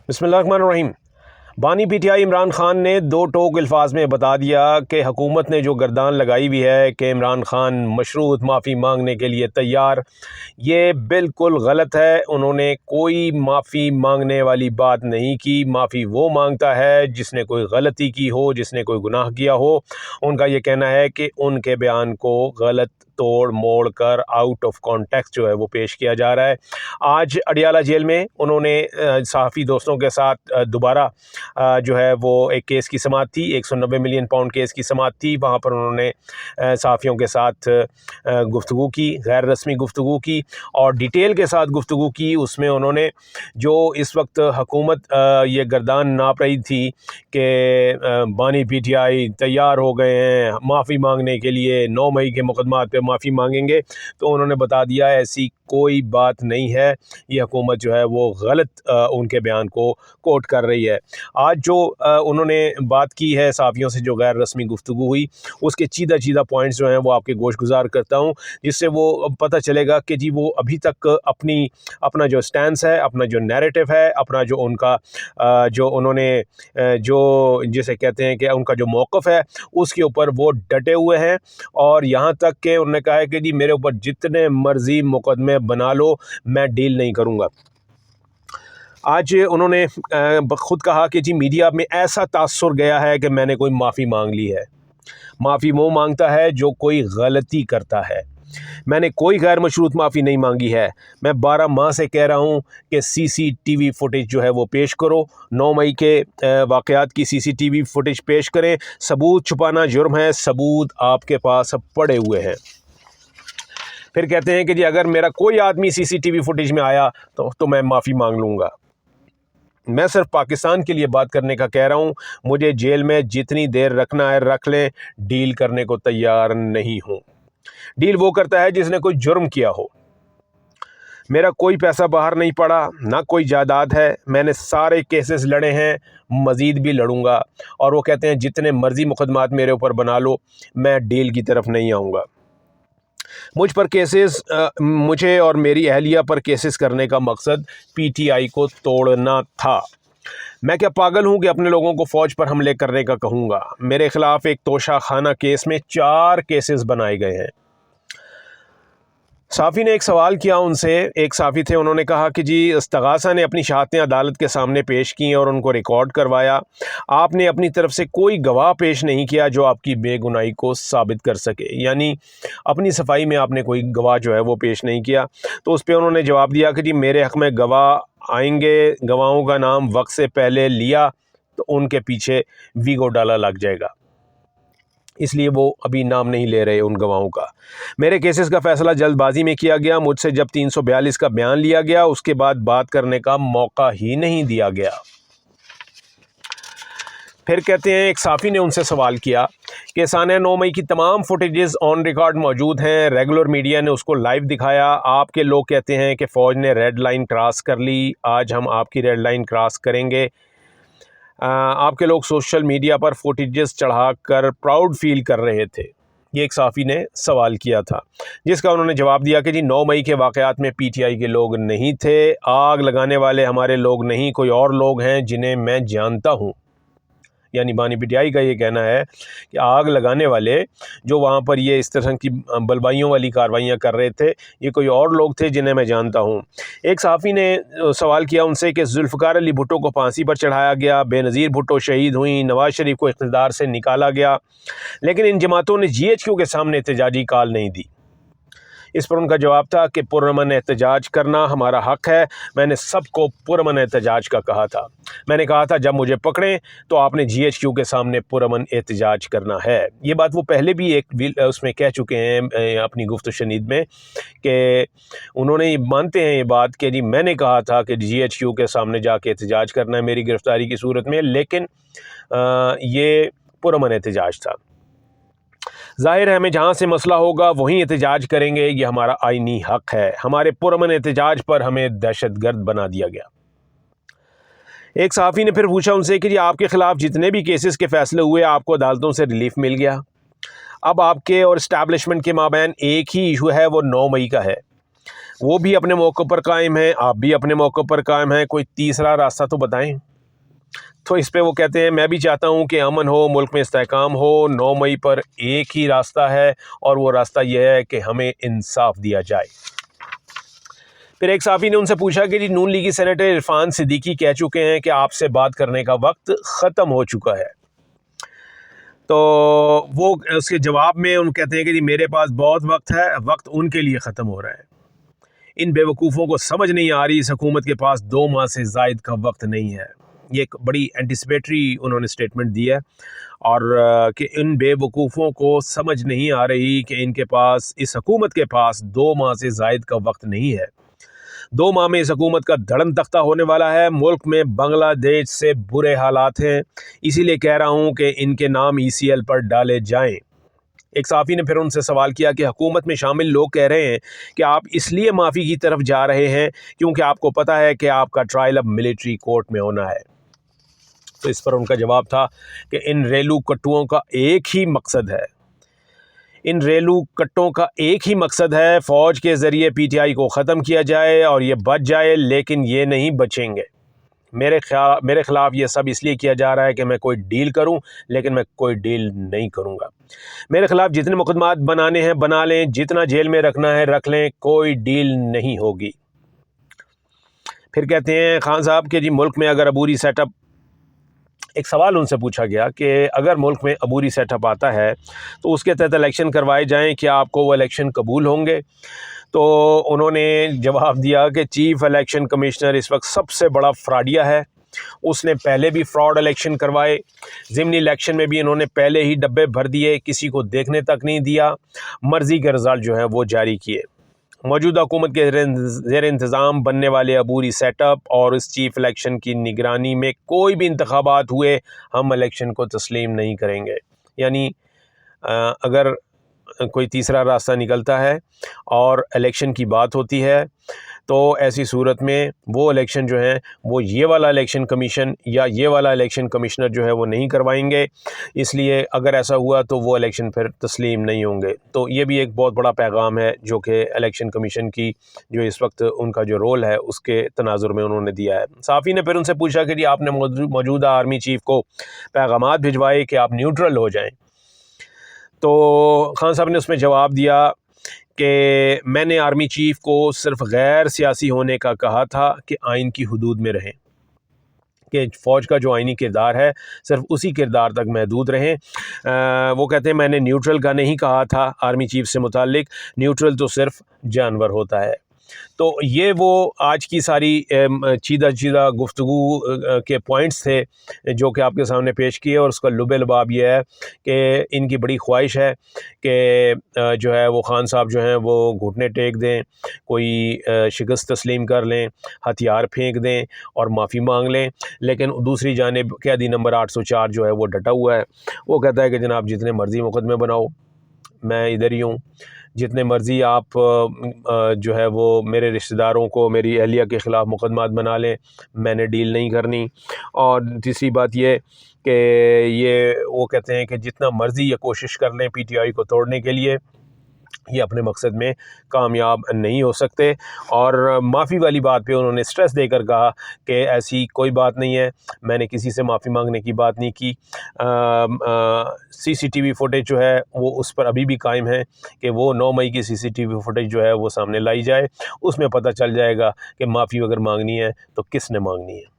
बिस्मिल्लाहिर्रहमानिर्रहीम। बानी पीटीआई इमरान खान ने दो टोक अल्फाज में बता दिया कि हुकूमत ने जो गर्दान लगाई हुई है कि इमरान खान मशरूत माफ़ी मांगने के लिए तैयार, ये बिल्कुल गलत है। उन्होंने कोई माफ़ी मांगने वाली बात नहीं की। माफ़ी वो मांगता है जिसने कोई गलती की हो, जिसने कोई गुनाह किया हो। उनका ये कहना है कि उनके बयान को गलत तोड़ मोड़ कर आउट ऑफ कॉन्टेक्स्ट जो है वो पेश किया जा रहा है। आज अडियाला जेल में उन्होंने सहाफ़ी दोस्तों के साथ दोबारा जो है वो एक केस की समाअत थी, 190 मिलियन पाउंड केस की समाअत थी। वहाँ पर उन्होंने सहाफ़ियों के साथ गुफ्तगू की, गैर रस्मी गुफ्तगू की और डिटेल के साथ गुफ्तगू की। उसमें उन्होंने जो इस वक्त हुकूमत ये गर्दान नाप रही थी कि बानी पीटीआई तैयार हो गए हैं माफ़ी मांगने के लिए, 9 मई के मुकदमात पे माफ़ी मांगेंगे, तो उन्होंने बता दिया ऐसी कोई बात नहीं है। ये हुकूमत जो है वो गलत उनके बयान को कोट कर रही है। आज जो उन्होंने बात की है सहाफ़ियों से, जो गैर रस्मी गुफ्तगू हुई, उसके चीदा पॉइंट्स जो हैं वो आपके गोश गुजार करता हूँ, जिससे वो पता चलेगा कि जी वो अभी तक अपना जो स्टैंस है, अपना जो नैरेटिव है, अपना जो उनका जो उन्होंने जो जिसे कहते हैं कि उनका जो मौक़िफ़ है, उसके ऊपर वो डटे हुए हैं। और यहाँ तक कि उन्होंने कहा है कि जी मेरे ऊपर जितने मर्ज़ी मुकदमे बना लो, मैं डील नहीं करूँगा। आज उन्होंने ख़ुद कहा कि जी मीडिया में ऐसा तासुर गया है कि मैंने कोई माफ़ी मांग ली है। माफ़ी वो मांगता है जो कोई गलती करता है। मैंने कोई गैर मशरूत माफ़ी नहीं मांगी है। मैं 12 माह से कह रहा हूँ कि सीसीटीवी फुटेज जो है वो पेश करो, 9 मई के वाक़यात की सीसीटीवी फुटेज पेश करें। सबूत छुपाना जुर्म है, सबूत आपके पास पड़े हुए हैं। फिर कहते हैं कि जी अगर मेरा कोई आदमी सीसीटीवी फुटेज में आया तो मैं माफ़ी मांग लूँगा। मैं सिर्फ पाकिस्तान के लिए बात करने का कह रहा हूँ। मुझे जेल में जितनी देर रखना है रख लें, डील करने को तैयार नहीं हूँ। डील वो करता है जिसने कोई जुर्म किया हो। मेरा कोई पैसा बाहर नहीं पड़ा, ना कोई जायदाद है। मैंने सारे केसेस लड़े हैं, मज़ीद भी लड़ूंगा। और वो कहते हैं जितने मर्ज़ी मुकदमात मेरे ऊपर बना लो, मैं डील की तरफ नहीं आऊँगा। मुझ पर केसेस मुझे और मेरी अहलिया पर केसेस करने का मकसद पीटीआई को तोड़ना था। मैं क्या पागल हूँ कि अपने लोगों को फ़ौज पर हमले करने का कहूँगा। मेरे ख़िलाफ़ एक तोशा खाना केस में 4 केसेस बनाए गए हैं। साफ़ी ने एक सवाल किया उनसे, एक साफ़ी थे, उन्होंने कहा कि जी इस्तग़ासा ने अपनी शहादतें अदालत के सामने पेश की और उनको रिकॉर्ड करवाया। आपने अपनी तरफ से कोई गवाह पेश नहीं किया जो आपकी बेगुनाही को साबित कर सके, यानी अपनी सफाई में आपने कोई गवाह जो है वो पेश नहीं किया। तो उस पर उन्होंने जवाब दिया कि जी मेरे हक़ में गवाह आएंगे, गवाहों का नाम वक्त से पहले लिया तो उनके पीछे वीगो डाला लग जाएगा, इसलिए वो अभी नाम नहीं ले रहे उन गवाहों का। मेरे केसेस का फ़ैसला जल्दबाजी में किया गया। मुझसे जब 342 का बयान लिया गया, उसके बाद बात करने का मौका ही नहीं दिया गया। फिर कहते हैं, एक साफ़ी ने उनसे सवाल किया कि साने 9 मई की तमाम फुटेजेस ऑन रिकॉर्ड मौजूद हैं, रेगुलर मीडिया ने उसको लाइव दिखाया। आपके लोग कहते हैं कि फ़ौज ने रेड लाइन क्रॉस कर ली, आज हम आपकी रेड लाइन क्रॉस करेंगे। आपके लोग सोशल मीडिया पर फुटेजेस चढ़ाकर प्राउड फील कर रहे थे। ये एक साफ़ी ने सवाल किया था, जिसका उन्होंने जवाब दिया कि जी 9 मई के वाक़यात में पीटीआई के लोग नहीं थे। आग लगाने वाले हमारे लोग नहीं, कोई और लोग हैं जिन्हें मैं जानता हूँ। यानी बानी पीटीआई का ये कहना है कि आग लगाने वाले जो वहाँ पर ये इस तरह की बलवाइयों वाली कार्रवाइयाँ कर रहे थे, ये कोई और लोग थे जिन्हें मैं जानता हूँ। एक साफ़ी ने सवाल किया उनसे कि जुल्फ़िकार अली भुट्टो को फांसी पर चढ़ाया गया, बेनज़ीर भुट्टो शहीद हुई, नवाज़ शरीफ को इक़्तिदार से निकाला गया, लेकिन इन जमातों ने जीएचक्यू के सामने एहतजाजी कॉल नहीं दी। इस पर उनका जवाब था कि पुरअमन एहतजाज करना हमारा हक़ है। मैंने सबको पुरअमन एहतजाज का कहा था। मैंने कहा था जब मुझे पकड़ें तो आपने जीएचक्यू के सामने पुरअमन एहतजाज करना है। ये बात वो पहले भी एक उसमें कह चुके हैं अपनी गुफ्त शनीद में, कि उन्होंने मानते हैं ये बात कि जी मैंने कहा था कि जीएचक्यू के सामने जाके एहतजाज करना है मेरी गिरफ़्तारी की सूरत में, लेकिन ये पुरअमन एहतजाज था। ज़ाहिर है हमें जहाँ से मसला होगा वहीं एहतजाज करेंगे, ये हमारा आइनी हक़ है। हमारे पुरअमन एहतजाज पर हमें दहशतगर्द बना दिया गया। एक सहाफ़ी ने फिर पूछा उनसे कि जी आपके ख़िलाफ़ जितने भी केसेस के फ़ैसले हुए, आपको अदालतों से रिलीफ मिल गया। अब आपके और इस्टेब्लिशमेंट के माबैन एक ही इशू है, वो 9 मई का है। وہ بھی اپنے موقع پر قائم ہیں، آپ بھی اپنے موقع پر قائم ہیں، کوئی تیسرا راستہ تو بتائیں۔ تو اس پہ وہ کہتے ہیں میں بھی چاہتا ہوں کہ امن ہو، ملک میں استحکام ہو، 9 مئی پر ایک ہی راستہ ہے اور وہ راستہ یہ ہے کہ ہمیں انصاف دیا جائے۔ پھر ایک صحافی نے ان سے پوچھا کہ جی نون لیگی سینیٹر عرفان صدیقی کہہ چکے ہیں کہ آپ سے بات کرنے کا وقت ختم ہو چکا ہے، تو وہ اس کے جواب میں ان کہتے ہیں کہ جی میرے پاس بہت وقت ہے، وقت ان کے لیے ختم ہو رہا ہے۔ ان بیوقوفوں کو سمجھ نہیں آ رہی اس حکومت کے پاس 2 ماہ سے زائد کا وقت نہیں ہے۔ یہ ایک بڑی اینٹیسپیٹری انہوں نے سٹیٹمنٹ دی ہے، اور کہ ان بے وقوفوں کو سمجھ نہیں آ رہی کہ ان کے پاس، اس حکومت کے پاس 2 ماہ سے زائد کا وقت نہیں ہے۔ 2 ماہ میں اس حکومت کا دھڑم تختہ ہونے والا ہے۔ ملک میں بنگلہ دیش سے برے حالات ہیں، اسی لیے کہہ رہا ہوں کہ ان کے نام ECL پر ڈالے جائیں۔ ایک صحافی نے پھر ان سے سوال کیا کہ حکومت میں شامل لوگ کہہ رہے ہیں کہ آپ اس لیے معافی کی طرف جا رہے ہیں کیونکہ آپ کو پتہ ہے کہ آپ کا ٹرائل اب ملٹری کورٹ میں ہونا ہے۔ تو اس پر ان کا جواب تھا کہ ان ریلو کٹوؤں کا ایک ہی مقصد ہے، ان ریلو کٹوں کا ایک ہی مقصد ہے، فوج کے ذریعے PTI کو ختم کیا جائے اور یہ بچ جائے، لیکن یہ نہیں بچیں گے۔ میرے خلاف یہ سب اس لیے کیا جا رہا ہے کہ میں کوئی ڈیل کروں، لیکن میں کوئی ڈیل نہیں کروں گا۔ میرے خلاف جتنے مقدمات بنانے ہیں بنا لیں، جتنا جیل میں رکھنا ہے رکھ لیں، کوئی ڈیل نہیں ہوگی۔ پھر کہتے ہیں خان صاحب کہ جی ملک میں اگر عبوری سیٹ اپ، ایک سوال ان سے پوچھا گیا کہ اگر ملک میں عبوری سیٹ اپ آتا ہے تو اس کے تحت الیکشن کروائے جائیں، کیا آپ کو وہ الیکشن قبول ہوں گے؟ تو انہوں نے جواب دیا کہ چیف الیکشن کمشنر اس وقت سب سے بڑا فراڈیا ہے، اس نے پہلے بھی فراڈ الیکشن کروائے، ضمنی الیکشن میں بھی انہوں نے پہلے ہی ڈبے بھر دیے، کسی کو دیکھنے تک نہیں دیا، مرضی کے رزلٹ جو ہیں وہ جاری کیے۔ موجودہ حکومت کے زیر انتظام بننے والے عبوری سیٹ اپ اور اس چیف الیکشن کی نگرانی میں کوئی بھی انتخابات ہوئے ہم الیکشن کو تسلیم نہیں کریں گے۔ یعنی اگر کوئی تیسرا راستہ نکلتا ہے اور الیکشن کی بات ہوتی ہے تو ایسی صورت میں وہ الیکشن جو ہیں وہ یہ والا الیکشن کمیشن یا یہ والا الیکشن کمشنر جو ہے وہ نہیں کروائیں گے، اس لیے اگر ایسا ہوا تو وہ الیکشن پھر تسلیم نہیں ہوں گے۔ تو یہ بھی ایک بہت بڑا پیغام ہے جو کہ الیکشن کمیشن کی جو اس وقت ان کا جو رول ہے اس کے تناظر میں انہوں نے دیا ہے۔ صحافی نے پھر ان سے پوچھا کہ جی آپ نے موجودہ آرمی چیف کو پیغامات بھجوائے کہ آپ نیوٹرل ہو جائیں، تو خان صاحب نے اس میں جواب دیا کہ میں نے آرمی چیف کو صرف غیر سیاسی ہونے کا کہا تھا کہ آئین کی حدود میں رہیں، کہ فوج کا جو آئینی کردار ہے صرف اسی کردار تک محدود رہیں۔ وہ کہتے ہیں میں نے نیوٹرل کا نہیں کہا تھا آرمی چیف سے متعلق، نیوٹرل تو صرف جانور ہوتا ہے۔ تو یہ وہ آج کی ساری چیدہ گفتگو کے پوائنٹس تھے جو کہ آپ کے سامنے پیش کیے، اور اس کا لب لباب یہ ہے کہ ان کی بڑی خواہش ہے کہ جو ہے وہ خان صاحب جو ہیں وہ گھٹنے ٹیک دیں، کوئی شکست تسلیم کر لیں، ہتھیار پھینک دیں اور معافی مانگ لیں، لیکن دوسری جانب قیدی نمبر 804 جو ہے وہ ڈٹا ہوا ہے، وہ کہتا ہے کہ جناب جتنے مرضی مقدمے بناؤ میں ادھر ہی ہوں، جتنے مرضی آپ جو ہے وہ میرے رشتہ داروں کو، میری اہلیہ کے خلاف مقدمات بنا لیں، میں نے ڈیل نہیں کرنی۔ اور تیسری بات یہ کہ یہ وہ کہتے ہیں کہ جتنا مرضی یہ کوشش کر لیں PTI کو توڑنے کے لیے، یہ اپنے مقصد میں کامیاب نہیں ہو سکتے۔ اور معافی والی بات پہ انہوں نے سٹریس دے کر کہا کہ ایسی کوئی بات نہیں ہے، میں نے کسی سے معافی مانگنے کی بات نہیں کی۔ CCTV فوٹیج جو ہے وہ اس پر ابھی بھی قائم ہے کہ وہ 9 مئی کی CCTV فوٹیج جو ہے وہ سامنے لائی جائے، اس میں پتہ چل جائے گا کہ معافی اگر مانگنی ہے تو کس نے مانگنی ہے۔